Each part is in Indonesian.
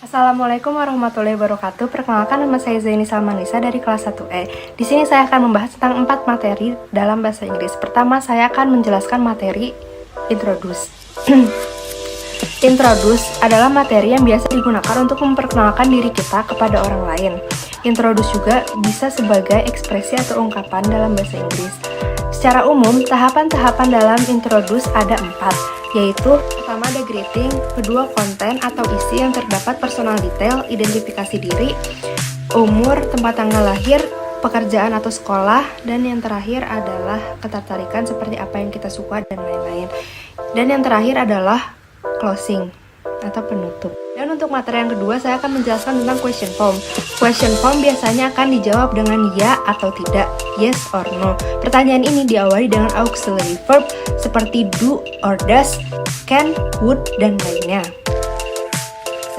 Assalamualaikum warahmatullahi wabarakatuh. Perkenalkan, nama saya Zaini Salmanisa dari kelas 1E. Di sini saya akan membahas tentang 4 materi dalam bahasa Inggris. Pertama, saya akan menjelaskan materi Introduce. Introduce adalah materi yang biasa digunakan untuk memperkenalkan diri kita kepada orang lain. Introduce juga bisa sebagai ekspresi atau ungkapan dalam bahasa Inggris. Secara umum, tahapan-tahapan dalam Introduce ada 4, yaitu pertama ada greeting, kedua konten atau isi yang terdapat personal detail, identifikasi diri, umur, tempat tanggal lahir, pekerjaan atau sekolah, dan yang terakhir adalah ketertarikan seperti apa yang kita suka dan lain-lain. Dan yang terakhir adalah closing atau penutup. Dan untuk materi yang kedua, saya akan menjelaskan tentang question form. Question form biasanya akan dijawab dengan ya atau tidak, yes or no. Pertanyaan ini diawali dengan auxiliary verb seperti do or does, can, would, dan lainnya.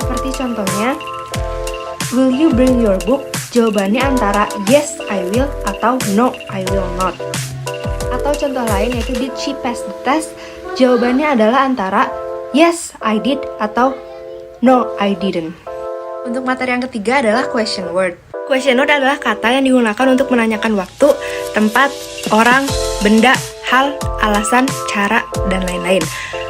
Seperti contohnya, will you bring your book? Jawabannya antara yes, I will atau no, I will not. Atau contoh lain yaitu did she pass the test? Jawabannya adalah antara yes, I did atau no, I didn't. Untuk materi yang ketiga adalah question word. Question word adalah kata yang digunakan untuk menanyakan waktu, tempat, orang, benda, hal, alasan, cara, dan lain-lain.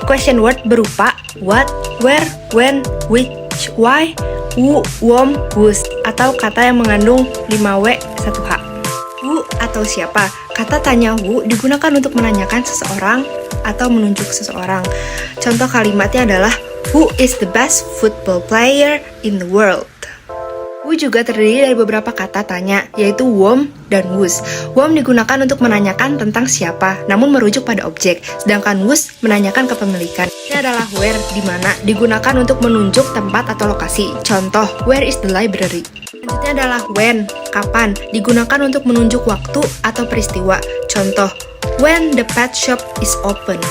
Question word berupa what, where, when, which, why, who, whom, whose, atau kata yang mengandung 5W, 1H. Who atau siapa. Kata tanya who digunakan untuk menanyakan seseorang atau menunjuk seseorang. Contoh kalimatnya adalah who is the best football player in the world. Who juga terdiri dari beberapa kata tanya, yaitu whom dan whose. Whom digunakan untuk menanyakan tentang siapa, namun merujuk pada objek, sedangkan whose menanyakan kepemilikan. Ini adalah where, di mana, digunakan untuk menunjuk tempat atau lokasi. Contoh, where is the library? Selanjutnya adalah when, kapan, digunakan untuk menunjuk waktu atau peristiwa. Contoh, when the pet shop is open.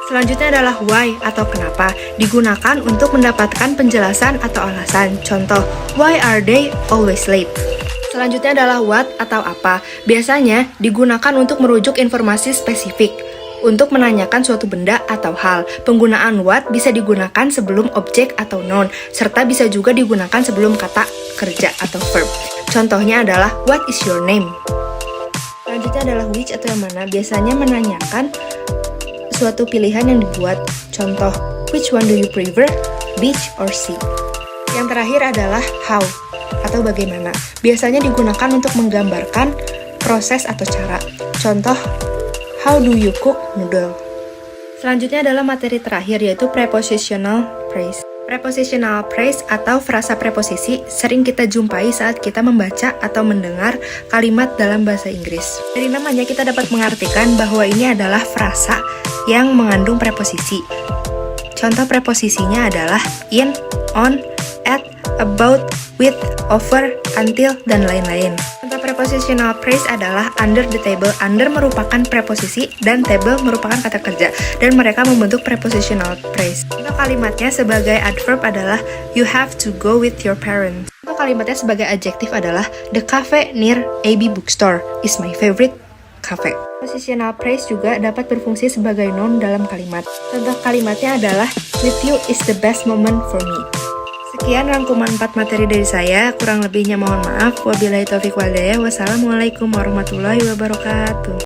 Selanjutnya adalah why atau kenapa, digunakan untuk mendapatkan penjelasan atau alasan. Contoh, why are they always late? Selanjutnya adalah what atau apa, biasanya digunakan untuk merujuk informasi spesifik, untuk menanyakan suatu benda atau hal. Penggunaan what bisa digunakan sebelum objek atau noun, serta bisa juga digunakan sebelum kata kerja atau verb. Contohnya adalah what is your name? Selanjutnya adalah which atau yang mana, biasanya menanyakan suatu pilihan yang dibuat. Contoh, which one do you prefer, beach or sea? Yang terakhir adalah how atau bagaimana, biasanya digunakan untuk menggambarkan proses atau cara. Contoh, how do you cook noodle? Selanjutnya adalah materi terakhir, yaitu prepositional phrase. Prepositional phrase atau frasa preposisi sering kita jumpai saat kita membaca atau mendengar kalimat dalam bahasa Inggris. Dari namanya kita dapat mengartikan bahwa ini adalah frasa yang mengandung preposisi. Contoh preposisinya adalah in, on, at, about, with, over, until, dan lain-lain. Contoh prepositional phrase adalah under the table. Under merupakan preposisi dan table merupakan kata kerja, dan mereka membentuk prepositional phrase. Contoh kalimatnya sebagai adverb adalah you have to go with your parents. Contoh kalimatnya sebagai adjektif adalah the cafe near AB bookstore is my favorite cafe. Prepositional phrase juga dapat berfungsi sebagai noun dalam kalimat. Contoh kalimatnya adalah with you is the best moment for me. Sekian rangkuman 4 materi dari saya, kurang lebihnya mohon maaf. Wabillahi taufiq wal hidayah. Wassalamualaikum warahmatullahi wabarakatuh.